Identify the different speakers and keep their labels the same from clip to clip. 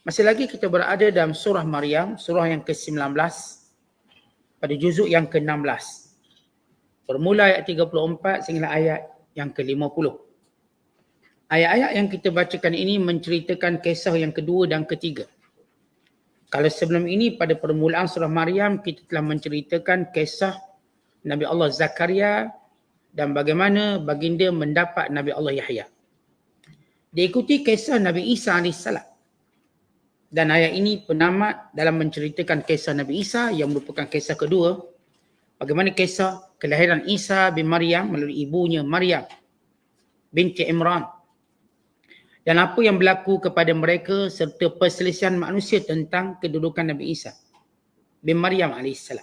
Speaker 1: Masih lagi kita berada dalam surah Maryam, surah yang ke-19 pada juzuk yang ke-16. Bermula ayat 34 sehingga ayat yang ke-50. Ayat-ayat yang kita bacakan ini menceritakan kisah yang kedua dan ketiga. Kalau sebelum ini pada permulaan surah Maryam kita telah menceritakan kisah Nabi Allah Zakaria dan bagaimana baginda mendapat Nabi Allah Yahya. Diikuti kisah Nabi Isa AS. Dan ayat ini penamat dalam menceritakan kisah Nabi Isa yang merupakan kisah kedua. Bagaimana kisah kelahiran Isa bin Maryam melalui ibunya Maryam binti Imran. Dan apa yang berlaku kepada mereka serta perselisihan manusia tentang kedudukan Nabi Isa bin Maryam AS.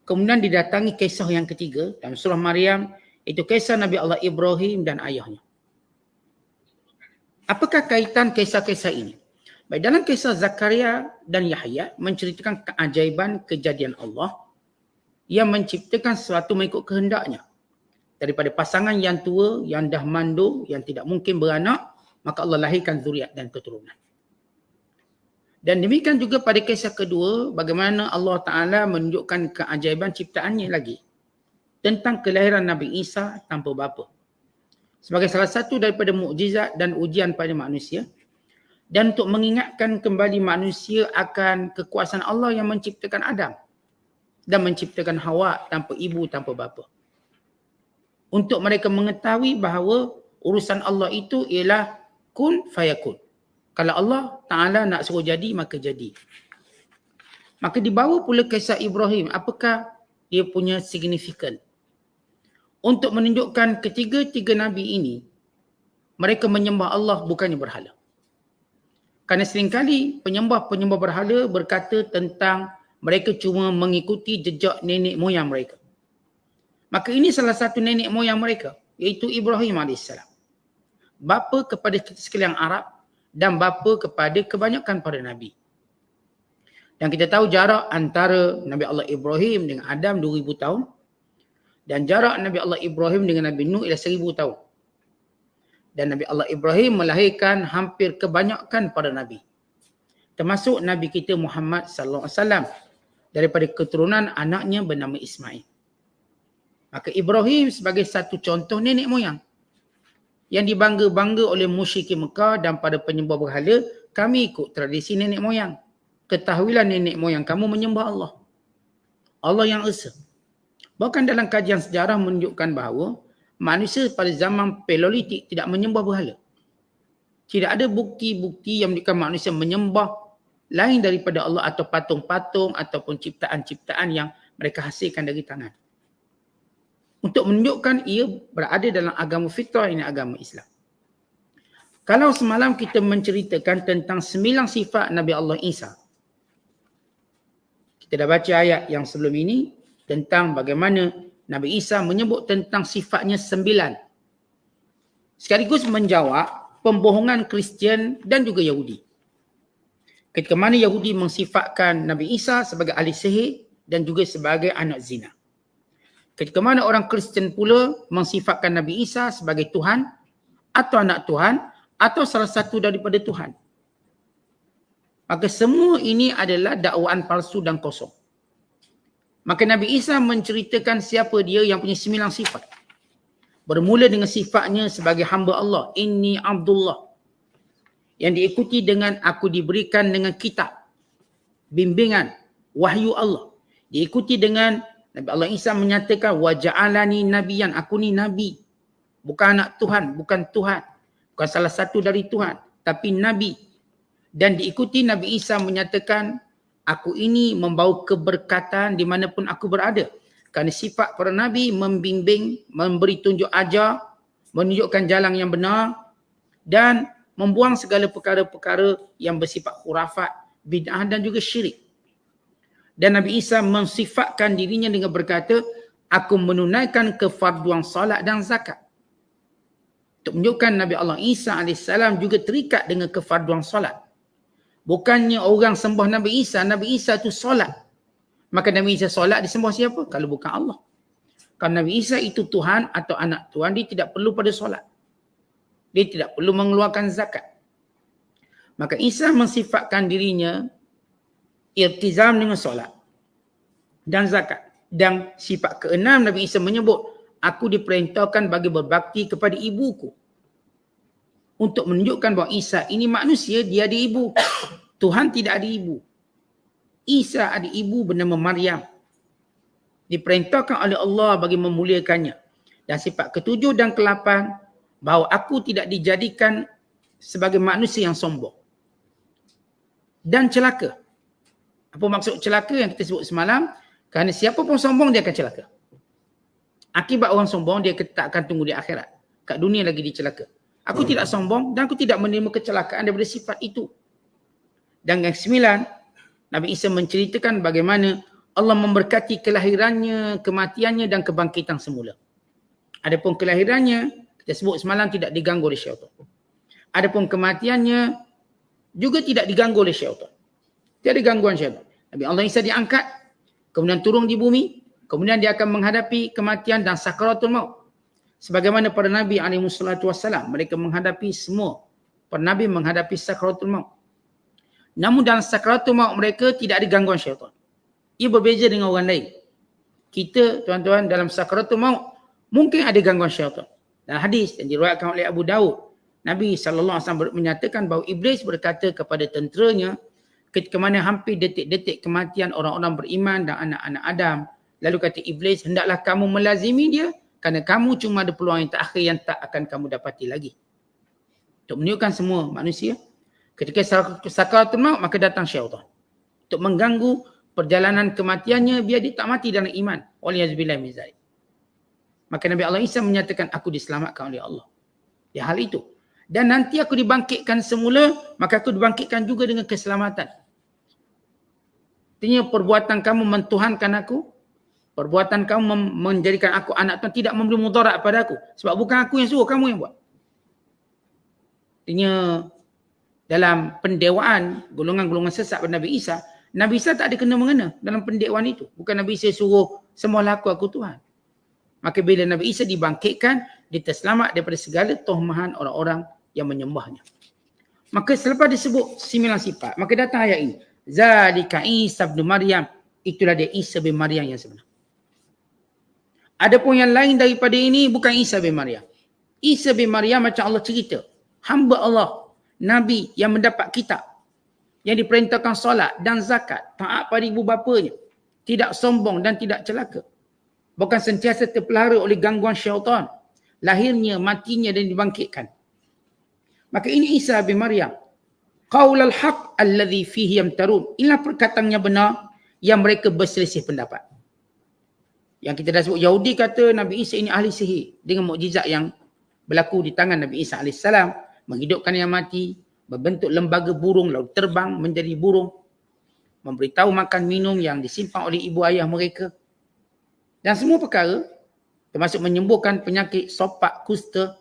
Speaker 1: Kemudian didatangi kisah yang ketiga dalam surah Maryam, itu kisah Nabi Allah Ibrahim dan ayahnya. Apakah kaitan kisah-kisah ini? Baik, dalam kisah Zakaria dan Yahya menceritakan keajaiban kejadian Allah yang menciptakan sesuatu mengikut kehendaknya. Daripada pasangan yang tua, yang dah mandul, yang tidak mungkin beranak, maka Allah lahirkan zuriat dan keturunan. Dan demikian juga pada kisah kedua, bagaimana Allah Ta'ala menunjukkan keajaiban ciptaannya lagi tentang kelahiran Nabi Isa tanpa bapa. Sebagai salah satu daripada mukjizat dan ujian pada manusia, dan untuk mengingatkan kembali manusia akan kekuasaan Allah yang menciptakan Adam dan menciptakan Hawa tanpa ibu, tanpa bapa. Untuk mereka mengetahui bahawa urusan Allah itu ialah kun fayakun. Kalau Allah Ta'ala nak suruh jadi, maka jadi. Maka dibawa pula kisah Ibrahim. Apakah dia punya signifikan? Untuk menunjukkan ketiga-tiga Nabi ini, mereka menyembah Allah bukannya berhala. Kerana seringkali penyembah-penyembah berhala berkata tentang mereka cuma mengikuti jejak nenek moyang mereka. Maka ini salah satu nenek moyang mereka, iaitu Ibrahim AS. Bapa kepada sekalian Arab dan bapa kepada kebanyakan para Nabi. Dan kita tahu jarak antara Nabi Allah Ibrahim dengan Adam 2000 tahun. Dan jarak Nabi Allah Ibrahim dengan Nabi Nuh ialah 1000 tahun. Dan Nabi Allah Ibrahim melahirkan hampir kebanyakan para Nabi. Termasuk Nabi kita Muhammad SAW daripada keturunan anaknya bernama Ismail. Maka Ibrahim sebagai satu contoh nenek moyang yang dibangga-bangga oleh musyrikin Mekah dan pada penyembah berhala, kami ikut tradisi nenek moyang. Ketahuilah nenek moyang kamu menyembah Allah. Allah yang esa. Bahkan dalam kajian sejarah menunjukkan bahawa manusia pada zaman Paleolitik tidak menyembah berhala. Tidak ada bukti-bukti yang menunjukkan manusia menyembah lain daripada Allah atau patung-patung ataupun ciptaan-ciptaan yang mereka hasilkan dari tangan. Untuk menunjukkan ia berada dalam agama fitrah, ini agama Islam. Kalau semalam kita menceritakan tentang 9 sifat Nabi Allah Isa. Kita dah baca ayat yang sebelum ini tentang bagaimana Nabi Isa menyebut tentang sifatnya 9. Sekaligus menjawab pembohongan Kristian dan juga Yahudi. Ketika mana Yahudi mensifatkan Nabi Isa sebagai ahli sihir dan juga sebagai anak zina. Ketika mana orang Kristian pula mensifatkan Nabi Isa sebagai Tuhan atau anak Tuhan atau salah satu daripada Tuhan. Maka semua ini adalah dakwaan palsu dan kosong. Maka Nabi Isa menceritakan siapa dia yang punya 9 sifat. Bermula dengan sifatnya sebagai hamba Allah. Inni Abdullah. Yang diikuti dengan aku diberikan dengan kitab. Bimbingan. Wahyu Allah. Diikuti dengan Nabi Allah Isa menyatakan wa ja'alani nabiyan, aku ni nabi. Bukan anak Tuhan, bukan Tuhan. Bukan salah satu dari Tuhan, tapi nabi. Dan diikuti Nabi Isa menyatakan aku ini membawa keberkatan di manapun aku berada. Kerana sifat para nabi membimbing, memberi tunjuk ajar, menunjukkan jalan yang benar dan membuang segala perkara-perkara yang bersifat khurafat, bid'ah dan juga syirik. Dan Nabi Isa mensifatkan dirinya dengan berkata, aku menunaikan kefarduan salat dan zakat. Untuk menunjukkan Nabi Allah Isa AS juga terikat dengan kefarduan salat. Bukannya orang sembah Nabi Isa itu solat. Maka Nabi Isa solat disembah siapa? Kalau bukan Allah. Kalau Nabi Isa itu Tuhan atau anak Tuhan, dia tidak perlu pada solat. Dia tidak perlu mengeluarkan zakat. Maka Isa mensifatkan dirinya iltizam dengan solat dan zakat. Dan sifat keenam Nabi Isa menyebut, aku diperintahkan bagi berbakti kepada ibuku. Untuk menunjukkan bahawa Isa ini manusia, dia ada ibu. Tuhan tidak ada ibu. Isa ada ibu bernama Maryam. Diperintahkan oleh Allah bagi memuliakannya. Dan sifat ketujuh dan ke-8, bahawa aku tidak dijadikan sebagai manusia yang sombong dan celaka. Apa maksud celaka yang kita sebut semalam? Kerana siapa pun sombong dia akan celaka. Akibat orang sombong dia tak akan tunggu di akhirat. Kat dunia lagi dia celaka. Aku tidak sombong dan aku tidak menerima kecelakaan daripada sifat itu. Dan yang ke-9, Nabi Isa menceritakan bagaimana Allah memberkati kelahirannya, kematiannya dan kebangkitan semula. Adapun kelahirannya, kita sebut semalam tidak diganggu oleh syaitan. Adapun kematiannya juga tidak diganggu oleh syaitan. Tiada gangguan syaitan. Nabi Allah Isa diangkat, kemudian turun di bumi, kemudian dia akan menghadapi kematian dan sakaratul maut. Sebagaimana para Nabi SAW, mereka menghadapi semua. Para Nabi menghadapi sakaratul maut. Namun dalam sakaratul maut mereka tidak ada gangguan syaitan. Ia berbeza dengan orang lain. Kita, tuan-tuan, dalam sakaratul maut, mungkin ada gangguan syaitan. Dalam hadis yang diriwayatkan oleh Abu Daud, Nabi SAW menyatakan bahawa Iblis berkata kepada tenteranya ketika mana hampir detik-detik kematian orang-orang beriman dan anak-anak Adam. Lalu kata Iblis, hendaklah kamu melazimi dia kerana kamu cuma ada peluang yang terakhir yang tak akan kamu dapati lagi. Untuk menunjukkan semua manusia, ketika sakaratul maut maka datang syaitan. Untuk mengganggu perjalanan kematiannya biar dia tak mati dalam iman. Waliyazbillah min zalik. Maka Nabi Allah Isa menyatakan aku diselamatkan oleh Allah. Di hal itu. Dan nanti aku dibangkitkan semula, maka aku dibangkitkan juga dengan keselamatan. Artinya perbuatan kamu mentuhankan aku, perbuatan kamu menjadikan aku anak Tuhan tidak memberi mudarat pada aku. Sebab bukan aku yang suruh, kamu yang buat. Artinya dalam pendewaan golongan-golongan sesat pada Nabi Isa, Nabi Isa tak ada kena-mengena dalam pendewaan itu. Bukan Nabi Isa suruh semua aku Tuhan. Maka bila Nabi Isa dibangkitkan, dia terselamat daripada segala tohmahan orang-orang yang menyembahnya. Maka selepas disebut 9 sifat, maka datang ayat ini. Zalika Isa bin Maryam. Itulah dia Isa bin Maryam yang sebenar. Adapun yang lain daripada ini bukan Isa bin Maryam. Isa bin Maryam macam Allah cerita. Hamba Allah, Nabi yang mendapat kitab. Yang diperintahkan solat dan zakat. Taat pada ibu bapanya. Tidak sombong dan tidak celaka. Bukan sentiasa terpelihara oleh gangguan syaitan. Lahirnya, matinya dan dibangkitkan. Maka ini Isa bin Maryam. Qaulal haq alladhi fihi yamtarun. Inilah perkataannya benar yang mereka berselisih pendapat. Yang kita dah sebut, Yahudi kata Nabi Isa ini ahli sihir dengan mukjizat yang berlaku di tangan Nabi Isa AS. Menghidupkan yang mati, membentuk lembaga burung lalu terbang menjadi burung. Memberitahu makan minum yang disimpan oleh ibu ayah mereka. Dan semua perkara, termasuk menyembuhkan penyakit sopak, kusta.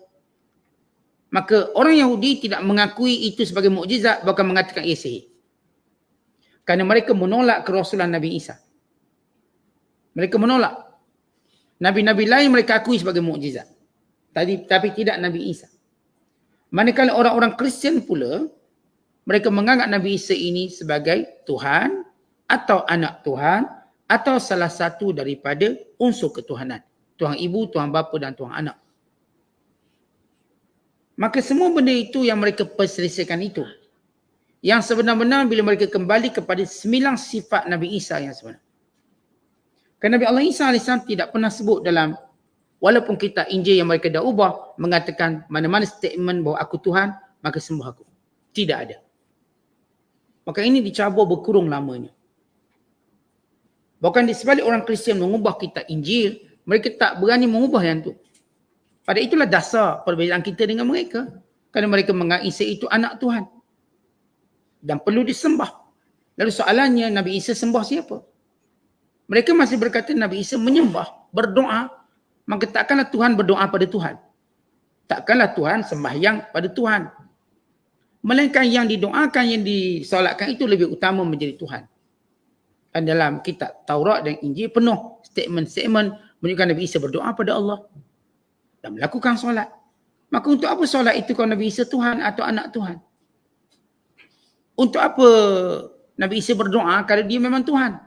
Speaker 1: Maka orang Yahudi tidak mengakui itu sebagai mukjizat, bahkan mengatakan ia sihir. Kerana mereka menolak kerasulan Nabi Isa. Mereka menolak. Nabi-Nabi lain mereka akui sebagai mukjizat. Tapi tidak Nabi Isa. Manakala orang-orang Kristian pula, mereka menganggap Nabi Isa ini sebagai Tuhan atau anak Tuhan atau salah satu daripada unsur ketuhanan. Tuhan ibu, Tuhan bapa dan Tuhan anak. Maka semua benda itu yang mereka perselisihkan itu. Yang sebenar-benar bila mereka kembali kepada 9 sifat Nabi Isa yang sebenar. Kerana Nabi Allah Isa AS tidak pernah sebut dalam, walaupun kitab Injil yang mereka dah ubah, mengatakan mana-mana statement bahawa aku Tuhan, maka sembah aku. Tidak ada. Maka ini dicabur berkurung lamanya. Bahkan di sebalik orang Kristian mengubah kitab Injil, mereka tak berani mengubah yang tu. Pada itulah dasar perbezaan kita dengan mereka. Kerana mereka menganggap Isa itu anak Tuhan. Dan perlu disembah. Lalu soalannya, Nabi Isa sembah siapa? Mereka masih berkata Nabi Isa menyembah, berdoa. Maka takkanlah Tuhan berdoa pada Tuhan. Takkanlah Tuhan sembahyang pada Tuhan. Melainkan yang didoakan, yang disolatkan itu lebih utama menjadi Tuhan. Dan dalam kitab Taurat dan Injil penuh statement-statement menunjukkan Nabi Isa berdoa pada Allah dan melakukan solat. Maka untuk apa solat itu kalau Nabi Isa Tuhan atau anak Tuhan? Untuk apa Nabi Isa berdoa kalau dia memang Tuhan?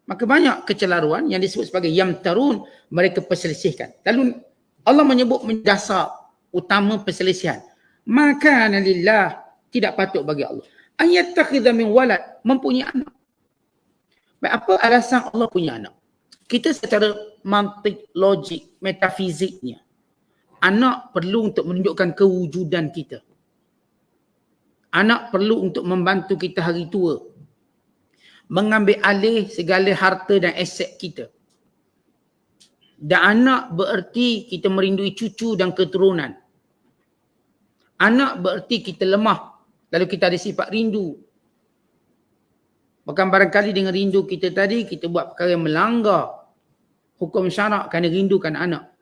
Speaker 1: Maka banyak kecelaruan yang disebut sebagai yamtarun, mereka perselisihkan. Lalu Allah menyebut dasar utama perselisihan. Maka lillah, tidak patut bagi Allah. Ayattakhidha min walad, mempunyai anak. Baik, apa alasan Allah punya anak? Kita secara mantik, logik, metafiziknya, anak perlu untuk menunjukkan kewujudan kita. Anak perlu untuk membantu kita hari tua. Mengambil alih segala harta dan aset kita. Dan anak bererti kita merindui cucu dan keturunan. Anak bererti kita lemah. Lalu kita ada sifat rindu. Bahkan barangkali dengan rindu kita tadi, kita buat perkara yang melanggar hukum syarak kerana rindukan anak.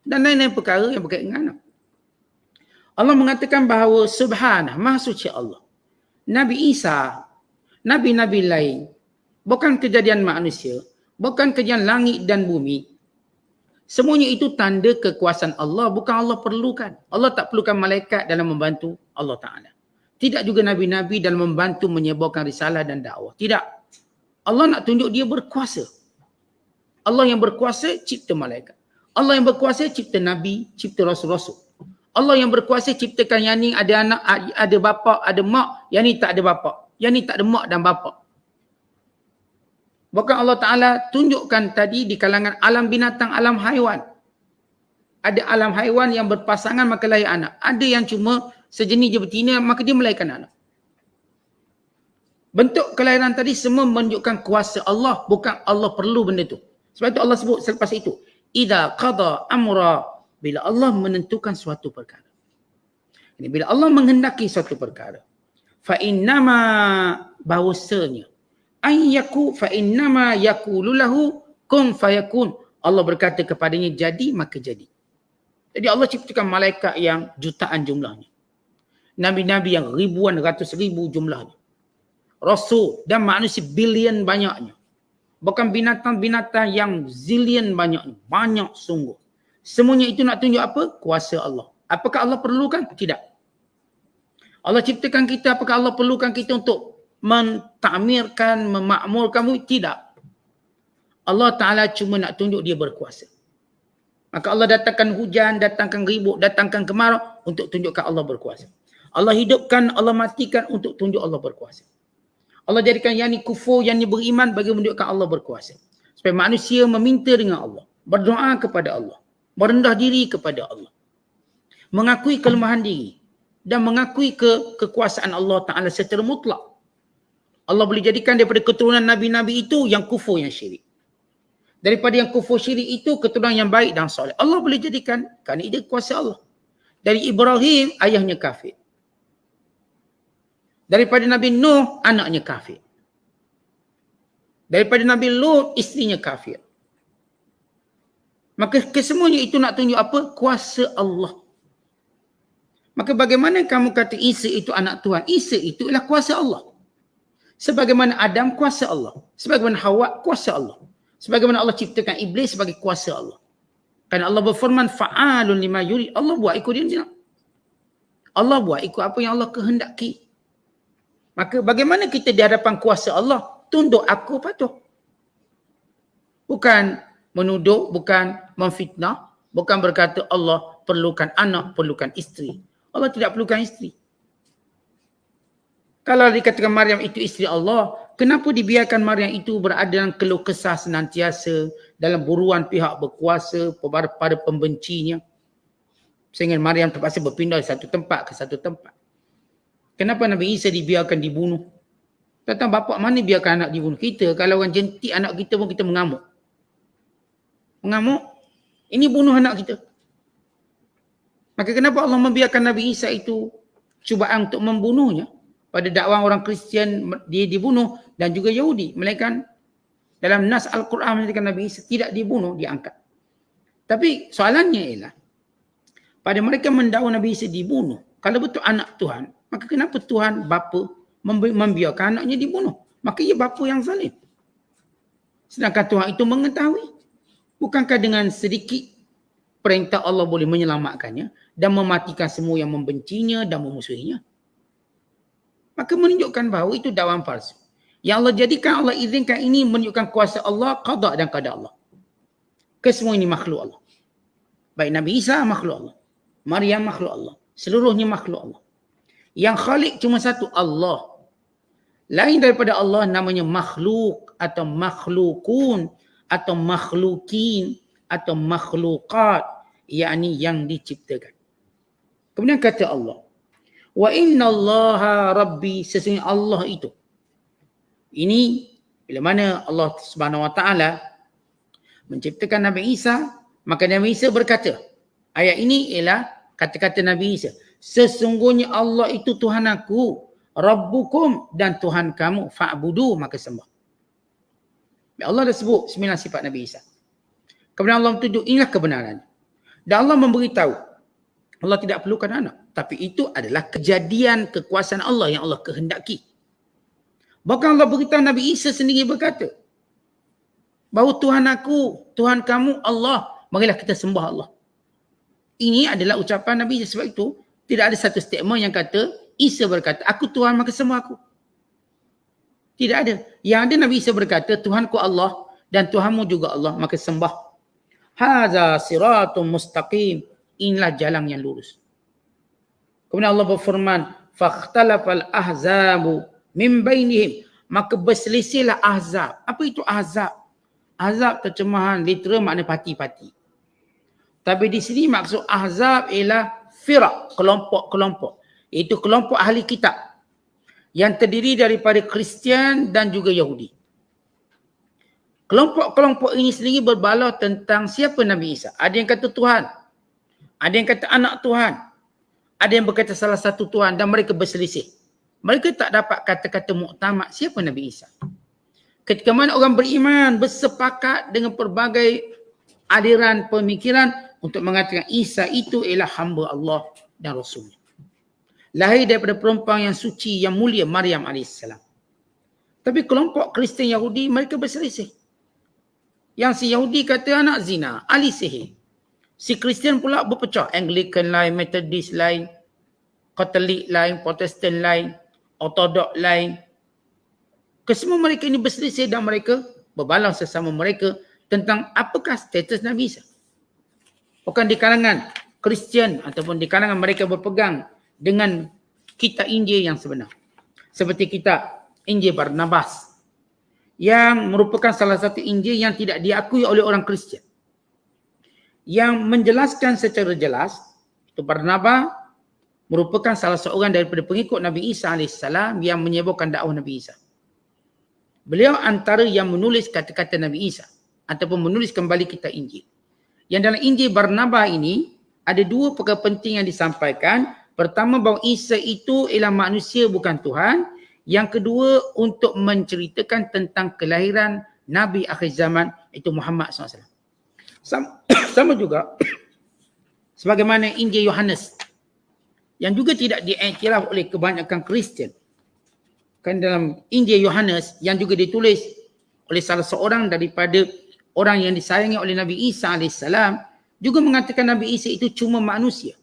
Speaker 1: Dan lain-lain perkara yang berkaitan dengan anak. Allah mengatakan bahawa subhanah, maha suci Allah. Nabi Isa, Nabi-Nabi lain, bukan kejadian manusia, bukan kejadian langit dan bumi. Semuanya itu tanda kekuasaan Allah, bukan Allah perlukan. Allah tak perlukan malaikat dalam membantu Allah Ta'ala. Tidak juga Nabi-Nabi dalam membantu menyebarkan risalah dan dakwah. Tidak. Allah nak tunjuk dia berkuasa. Allah yang berkuasa cipta malaikat. Allah yang berkuasa cipta Nabi, cipta Rasul-Rasul. Allah yang berkuasa ciptakan yang ni ada anak, ada bapa, ada mak, yang ni tak ada bapa. Yang ni tak ada mak dan bapa. Bahkan Allah Ta'ala tunjukkan tadi di kalangan alam binatang, alam haiwan. Ada alam haiwan yang berpasangan maka lahir anak. Ada yang cuma sejenis je betina maka dia melahirkan anak. Bentuk kelahiran tadi semua menunjukkan kuasa Allah. Bukan Allah perlu benda tu. Sebab itu Allah sebut selepas itu. Idza qada amra, bila Allah menentukan suatu perkara. Ini bila Allah menghendaki suatu perkara. Fa innama, bahawasanya ayyaku fa innama yaqulu lahu kun fayakun. Allah berkata kepadanya jadi maka jadi. Jadi Allah ciptakan malaikat yang jutaan jumlahnya. Nabi-nabi yang ribuan, ratus ribu jumlahnya. Rasul dan manusia bilion banyaknya. Bukan binatang-binatang yang zillion banyaknya. Banyak sungguh. Semuanya itu nak tunjuk apa? Kuasa Allah. Apakah Allah perlukan? Tidak. Allah ciptakan kita, apakah Allah perlukan kita untuk mentakmirkan, memakmurkan? Tidak. Allah Ta'ala cuma nak tunjuk dia berkuasa. Maka Allah datangkan hujan, datangkan ribut, datangkan kemarau untuk tunjukkan Allah berkuasa. Allah hidupkan, Allah matikan untuk tunjuk Allah berkuasa. Allah jadikan yang ni kufur, yang ni beriman bagi menunjukkan Allah berkuasa. Supaya manusia meminta dengan Allah. Berdoa kepada Allah. Merendah diri kepada Allah. Mengakui kelemahan diri. Dan mengakui kekuasaan Allah Ta'ala secara mutlak. Allah boleh jadikan daripada keturunan Nabi-Nabi itu yang kufur, yang syirik. Daripada yang kufur syirik itu keturunan yang baik dan soleh. Allah boleh jadikan kerana itu kuasa Allah. Dari Ibrahim, ayahnya kafir. Daripada Nabi Nuh, anaknya kafir. Daripada Nabi Lut, isterinya kafir. Maka kesemuanya itu nak tunjuk apa? Kuasa Allah. Maka bagaimana kamu kata Isa itu anak Tuhan? Isa itu ialah kuasa Allah. Sebagaimana Adam kuasa Allah. Sebagaimana Hawa kuasa Allah. Sebagaimana Allah ciptakan iblis sebagai kuasa Allah. Kerana Allah berfirman fa'alun lima yurid. Allah buat ikut dia. Allah buat ikut apa yang Allah kehendaki. Maka bagaimana kita di hadapan kuasa Allah? Tunduk aku patuh. Bukan menuduh, bukan memfitnah, bukan berkata Allah perlukan anak, perlukan isteri. Allah tidak perlukan isteri. Kalau dikatakan Maryam itu isteri Allah, kenapa dibiarkan Maryam itu berada dalam keluh kesah senantiasa, dalam buruan pihak berkuasa pada pembencinya? Sehingga Maryam terpaksa berpindah dari satu tempat ke satu tempat. Kenapa Nabi Isa dibiarkan dibunuh? Tentang bapa mana biarkan anak dibunuh? Kita, kalau orang jentik anak kita pun kita mengamuk. Mengamuk? Ini bunuh anak kita. Maka kenapa Allah membiarkan Nabi Isa itu cubaan untuk membunuhnya? Pada dakwah orang Kristian dia dibunuh dan juga Yahudi. Melainkan dalam nas Al-Quran menyatakan Nabi Isa tidak dibunuh, diangkat. Tapi soalannya ialah, pada mereka mendakwa Nabi Isa dibunuh, kalau betul anak Tuhan, maka kenapa Tuhan bapa membiarkan anaknya dibunuh? Maka ia bapa yang zalim. Sedangkan Tuhan itu mengetahui. Bukankah dengan sedikit perintah Allah boleh menyelamatkannya dan mematikan semua yang membencinya dan memusuhinya? Maka menunjukkan bahawa itu dakwaan palsu. Yang Allah jadikan, Allah izinkan ini menunjukkan kuasa Allah, qada dan qadar Allah. Kesemua ini makhluk Allah. Baik Nabi Isa makhluk Allah, Maryam makhluk Allah, seluruhnya makhluk Allah. Yang khalik cuma satu, Allah. Lain daripada Allah namanya makhluk atau makhlukun atau makhlukin atau makhlukat, yakni yang diciptakan. Kemudian kata Allah, wa inna Allaha rabbi, sesungguhnya Allah itu. Ini bila mana Allah Subhanahu wa taala menciptakan Nabi Isa, maka Nabi Isa berkata, ayat ini ialah kata-kata Nabi Isa, sesungguhnya Allah itu Tuhan aku, Rabbukum, dan Tuhan kamu, fa'budu, maka sembah. Allah dah sebut 9 sifat Nabi Isa. Kemudian Allah tunjuk inilah kebenaran. Dan Allah memberitahu, Allah tidak perlukan anak. Tapi itu adalah kejadian kekuasaan Allah yang Allah kehendaki. Bahkan Allah beritahu Nabi Isa sendiri berkata, bahawa Tuhan aku, Tuhan kamu, Allah, marilah kita sembah Allah. Ini adalah ucapan Nabi Isa. Sebab itu, tidak ada satu statement yang kata, Isa berkata, aku Tuhan maka sembah aku. Tidak ada. Yang ada Nabi Isa berkata, Tuhanku Allah dan Tuhanmu juga Allah, maka sembah. Hadza siratum mustaqim. Inilah jalan yang lurus. Kemudian Allah berfirman, fakhtalafal ahzabu min bainihim. Maka berselisihlah ahzab. Apa itu ahzab? Ahzab terjemahan literal makna parti-parti. Tapi di sini maksud ahzab ialah firaq, kelompok-kelompok. Itu kelompok ahli kitab yang terdiri daripada Kristian dan juga Yahudi. Kelompok-kelompok ini sendiri berbalah tentang siapa Nabi Isa. Ada yang kata Tuhan, ada yang kata anak Tuhan, ada yang berkata salah satu Tuhan, dan mereka berselisih. Mereka tak dapat kata-kata muktamad siapa Nabi Isa. Ketika mana orang beriman bersepakat dengan pelbagai aliran pemikiran untuk mengatakan Isa itu ialah hamba Allah dan Rasulnya. Lahir daripada perempuan yang suci, yang mulia, Maryam AS. Tapi kelompok Kristian Yahudi, mereka berselisih. Yang si Yahudi kata anak zina, ahli sihir. Si Kristian pula berpecah. Anglican lain, Methodist lain, Katolik lain, Protestan lain, Ortodok lain. Kesemua mereka ini berselisih dan mereka berbalah sesama mereka tentang apakah status Nabi Isa. Bukan di kalangan Kristian ataupun di kalangan mereka berpegang dengan kitab Injil yang sebenar. Seperti kitab Injil Barnabas yang merupakan salah satu Injil yang tidak diakui oleh orang Kristian. Yang menjelaskan secara jelas, itu Barnabas merupakan salah seorang daripada pengikut Nabi Isa AS yang menyebarkan dakwah Nabi Isa. Beliau antara yang menulis kata-kata Nabi Isa ataupun menulis kembali kitab Injil. Yang dalam Injil Barnabas ini ada dua perkara penting yang disampaikan. Pertama, bahawa Isa itu ialah manusia bukan Tuhan. Yang kedua, untuk menceritakan tentang kelahiran Nabi akhir zaman, itu Muhammad SAW. Sama juga sebagaimana Injil Yohanes yang juga tidak diiktiraf oleh kebanyakan Kristian. Kan dalam Injil Yohanes yang juga ditulis oleh salah seorang daripada orang yang disayangi oleh Nabi Isa AS, juga mengatakan Nabi Isa itu cuma manusia.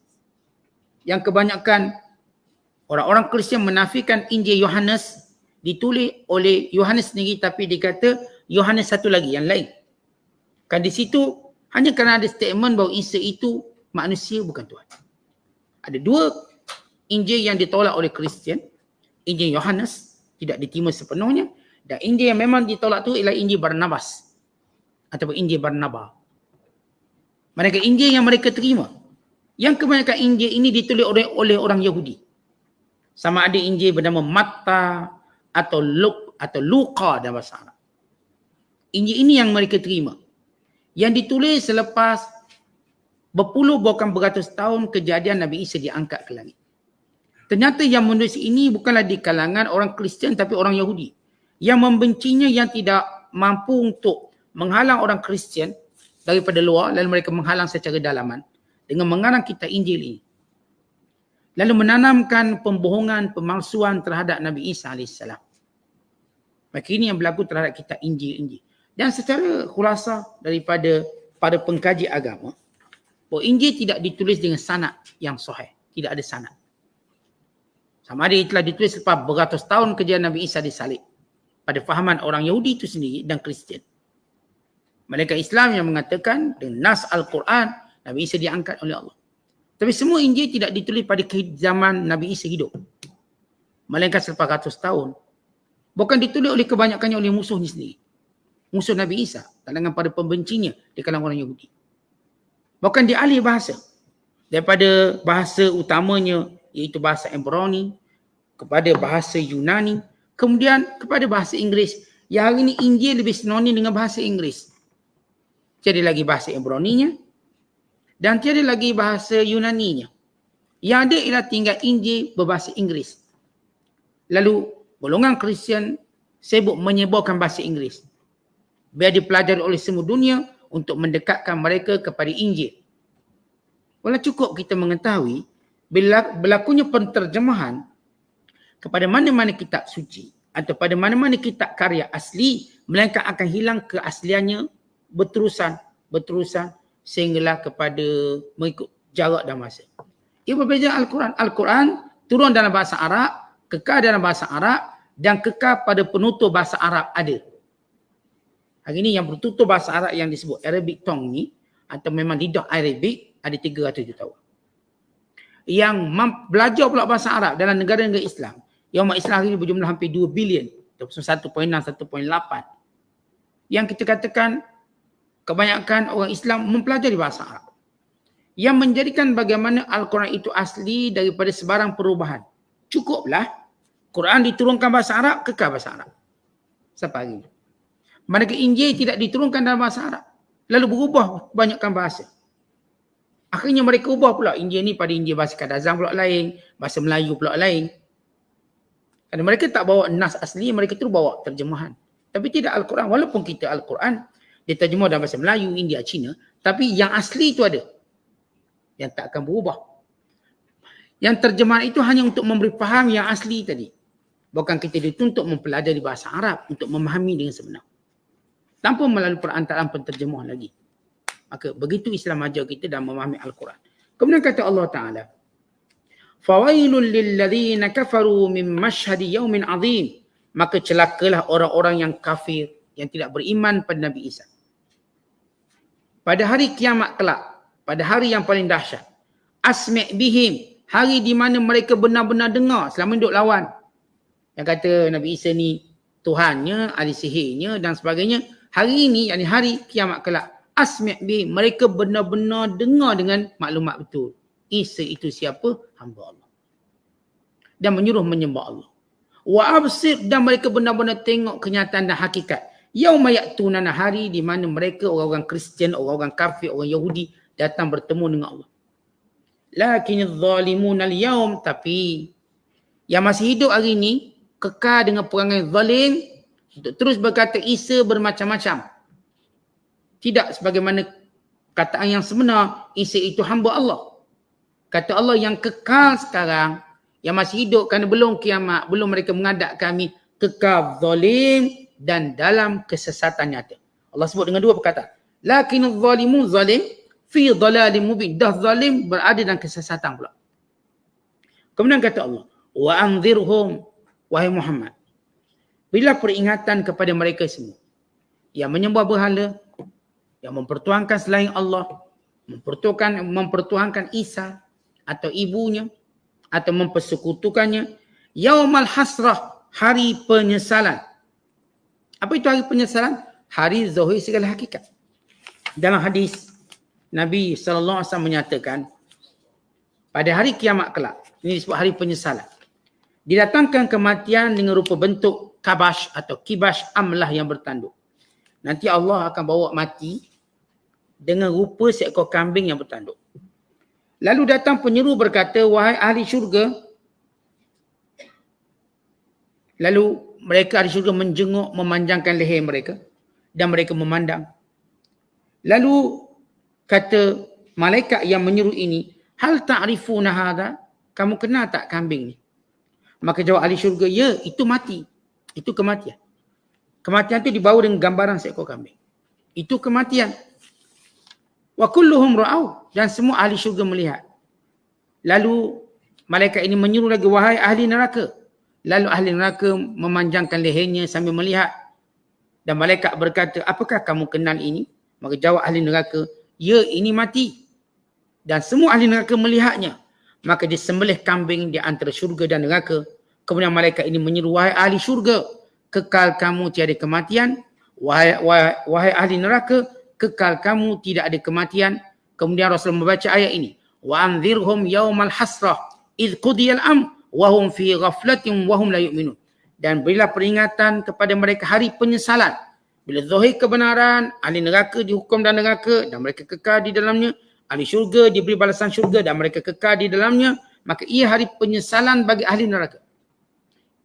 Speaker 1: Yang kebanyakan orang-orang Kristian menafikan Injil Yohanes ditulis oleh Yohanes sendiri, tapi dikata Yohanes satu lagi yang lain. Kan di situ hanya kerana ada statement bahawa Isa itu manusia bukan Tuhan. Ada dua Injil yang ditolak oleh Kristian. Injil Yohanes tidak diterima sepenuhnya, dan Injil yang memang ditolak tu ialah Injil Barnabas ataupun Injil Barnabas. Mereka Injil yang mereka terima. Yang kebanyakan Injil ini ditulis oleh orang Yahudi. Sama ada Injil bernama Matta atau Luqa dalam bahasa Arab. Injil ini yang mereka terima. Yang ditulis selepas berpuluh bahkan beratus tahun kejadian Nabi Isa diangkat ke langit. Ternyata yang menulis ini bukanlah di kalangan orang Kristian tapi orang Yahudi. Yang membencinya, yang tidak mampu untuk menghalang orang Kristian daripada luar, lalu mereka menghalang secara dalaman dengan mengarang kitab Injil ini. Lalu menanamkan pembohongan, pemalsuan terhadap Nabi Isa AS. Maka ini yang berlaku terhadap kitab Injil. Dan secara khulasa daripada para pengkaji agama, bahawa Injil tidak ditulis dengan sanad yang sahih. Tidak ada sanad. Sama ada telah ditulis selepas beratus tahun kejadian Nabi Isa disalib. Pada fahaman orang Yahudi itu sendiri dan Kristian. Mereka Islam yang mengatakan dengan nas Al-Quran, Nabi Isa diangkat oleh Allah. Tapi semua Injil tidak ditulis pada zaman Nabi Isa hidup. Melainkan selepas ratus tahun. Bukan ditulis oleh kebanyakannya oleh musuhnya sendiri. Musuh Nabi Isa, kalangan para pembencinya di kalangan orang Yahudi. Bahkan dialih bahasa. Daripada bahasa utamanya iaitu bahasa Ibrani kepada bahasa Yunani, kemudian kepada bahasa Inggeris. Yang hari ini Injil lebih sinonim dengan bahasa Inggeris. Tiada lagi bahasa Ibraninya dan tiada lagi bahasa Yunaninya. Yang ada ialah tinggal Injil berbahasa Inggeris. Lalu golongan Kristian sibuk menyebarkan bahasa Inggeris. Biar dipelajari oleh semua dunia untuk mendekatkan mereka kepada Injil. Walau cukup kita mengetahui bila berlakunya penterjemahan kepada mana-mana kitab suci atau pada mana-mana kitab karya asli, melainkan akan hilang keasliannya berterusan sehinggalah kepada mengikut jarak dan masa. Ia berbeza Al-Quran. Al-Quran turun dalam bahasa Arab, kekal dalam bahasa Arab dan kekal pada penutur bahasa Arab ada. Hari ini yang bertutur bahasa Arab yang disebut Arabic tongue ni atau memang lidah Arabic ada 300 juta orang. Yang belajar pula bahasa Arab dalam negara-negara Islam, yang umat Islam ini berjumlah hampir 2 bilion, 1.6, 1.8. Yang kita katakan kebanyakan orang Islam mempelajari bahasa Arab. Yang menjadikan bagaimana Al-Quran itu asli daripada sebarang perubahan. Cukuplah Quran diturunkan bahasa Arab, kekal bahasa Arab. Sampai hari ini. Manakala Injil tidak diturunkan dalam bahasa Arab. Lalu berubah kebanyakan bahasa. Akhirnya mereka ubah pula Injil ni pada Injil bahasa Kadazan pula lain, bahasa Melayu pula lain. Kerana mereka tak bawa nas asli, mereka terus bawa terjemahan. Tapi tidak Al-Quran. Walaupun kita Al-Quran, dia terjemah dalam bahasa Melayu, India, Cina. Tapi yang asli itu ada. Yang tak akan berubah. Yang terjemahan itu hanya untuk memberi faham yang asli tadi. Bukan kita dituntut mempelajari bahasa Arab untuk memahami dengan sebenar. Tanpa melalui perantaraan penterjemah lagi. Maka begitu Islam ajar kita dalam memahami Al-Quran. Kemudian kata Allah Ta'ala, Fawailul lilladzina kafaru min mashhadi yaumin azim. Maka celakalah orang-orang yang kafir, yang tidak beriman pada Nabi Isa. Pada hari kiamat kelak, pada hari yang paling dahsyat. Asmi' bihim, hari di mana mereka benar-benar dengar selama duduk lawan. Yang kata Nabi Isa ni Tuhannya, ahli sihirnya dan sebagainya. Hari ini, yakni hari kiamat kelak. Asmi' bihim, mereka benar-benar dengar dengan maklumat betul. Isa itu siapa? Hamba Allah. Dan menyuruh menyembah Allah. Wa absir, dan mereka benar-benar tengok kenyataan dan hakikat. Yauma ya'tunana, hari di mana mereka orang-orang Kristian, orang-orang kafir, orang Yahudi datang bertemu dengan Allah. Lakinidh zalimuna al-yawm, tapi yang masih hidup hari ini kekal dengan perangai zalim untuk terus berkata Isa bermacam-macam. Tidak sebagaimana kataan yang sebenar, Isa itu hamba Allah. Kata Allah yang kekal sekarang, yang masih hidup kerana belum kiamat, belum mereka menghadap kami, kekal zalim dan dalam kesesatan nyata. Allah sebut dengan dua perkataan. Lakinul zalimun, zalim fi dhalalim mubin. Dah zalim berada dalam kesesatan pula. Kemudian kata Allah, wa anzirhum, wahai Muhammad, berilah peringatan kepada mereka semua yang menyembah berhala, yang mempertuhankan selain Allah, mempertuhankan Isa atau ibunya, atau mempersekutukannya. Yaumal hasrah, hari penyesalan. Apa itu hari penyesalan? Hari zahir segala hakikat. Dalam hadis, Nabi SAW menyatakan, pada hari kiamat kelak, ini disebut hari penyesalan, didatangkan kematian dengan rupa bentuk kabash atau kibash amlah yang bertanduk. Nanti Allah akan bawa mati dengan rupa seekor kambing yang bertanduk. Lalu datang penyeru berkata, wahai ahli syurga. Lalu mereka ahli syurga menjenguk, memanjangkan leher mereka dan mereka memandang. Lalu kata malaikat yang menyeru ini, hal ta'rifuna hadha? Kamu kenal tak kambing ni? Maka jawab ahli syurga, ya, itu mati. Itu kematian. Kematian itu dibawa dengan gambaran seekor kambing. Itu kematian. Wa kulluhum ra'au, dan semua ahli syurga melihat. Lalu Malaikat ini menyuruh lagi, wahai ahli neraka. Lalu ahli neraka memanjangkan lehernya sambil melihat. Dan malaikat berkata, apakah kamu kenal ini? Maka jawab ahli neraka, ya, ini mati. Dan semua ahli neraka melihatnya. Maka disembelih kambing di antara syurga dan neraka. Kemudian malaikat ini menyeru, wahai ahli syurga, kekal kamu tiada kematian. Wahai ahli neraka, kekal kamu tidak ada kematian. Kemudian Rasulullah membaca ayat ini. Wa anzirhum yaumal hasrah idh qudiyal am wa hum fi ghaflatin wa hum la yu'minun. Dan berilah peringatan kepada mereka hari penyesalan. Bila zahir kebenaran, ahli neraka dihukum dan neraka dan mereka kekal di dalamnya. Ahli syurga diberi balasan syurga dan mereka kekal di dalamnya. Maka ia hari penyesalan bagi ahli neraka.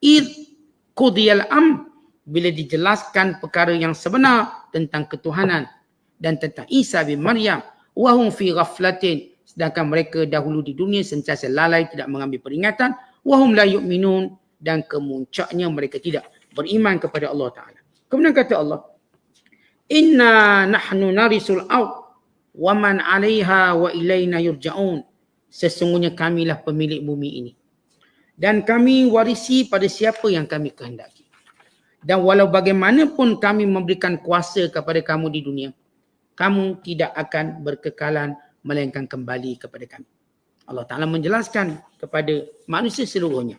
Speaker 1: Idh qudiyal am, bila dijelaskan perkara yang sebenar tentang ketuhanan dan tentang Isa bin Maryam. Wa hum fi ghaflatin, sedangkan mereka dahulu di dunia sentiasa lalai, tidak mengambil peringatan. Wa hum la yu'minun, dan kemuncaknya mereka tidak beriman kepada Allah Ta'ala. Kemudian kata Allah, inna nahnu narisul ard wa man 'alaiha wa ilaina yurja'un. Sesungguhnya kamilah pemilik bumi ini dan kami warisi pada siapa yang kami kehendaki. Dan walau bagaimanapun kami memberikan kuasa kepada kamu di dunia, kamu tidak akan berkekalan melainkan kembali kepada kami. Allah Ta'ala menjelaskan kepada manusia seluruhnya.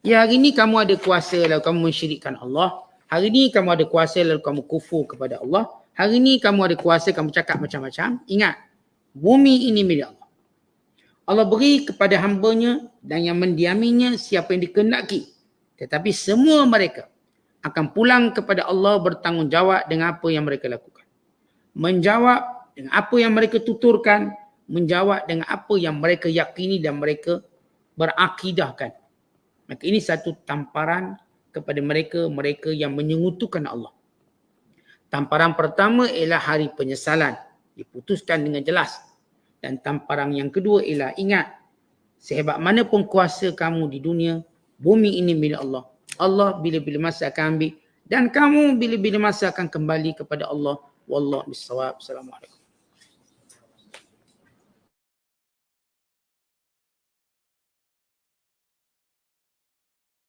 Speaker 1: Ya, hari ini kamu ada kuasa lalu kamu mensyirikkan Allah. Hari ini kamu ada kuasa lalu kamu kufur kepada Allah. Hari ini kamu ada kuasa, kamu cakap macam-macam. Ingat, bumi ini milik Allah. Allah beri kepada hambanya dan yang mendiaminya siapa yang dikehendaki. Tetapi semua mereka akan pulang kepada Allah bertanggungjawab dengan apa yang mereka lakukan. Menjawab dengan apa yang mereka tuturkan. Menjawab dengan apa yang mereka yakini dan mereka berakidahkan. Maka ini satu tamparan kepada mereka yang menyekutukan Allah. Tamparan pertama ialah hari penyesalan. Diputuskan dengan jelas. Dan tamparan yang kedua ialah ingat, sehebat mana pun kuasa kamu di dunia, bumi ini milik Allah. Allah bila-bila masa akan ambil dan kamu bila-bila masa akan kembali kepada Allah. Wallahu bissawab. Assalamualaikum.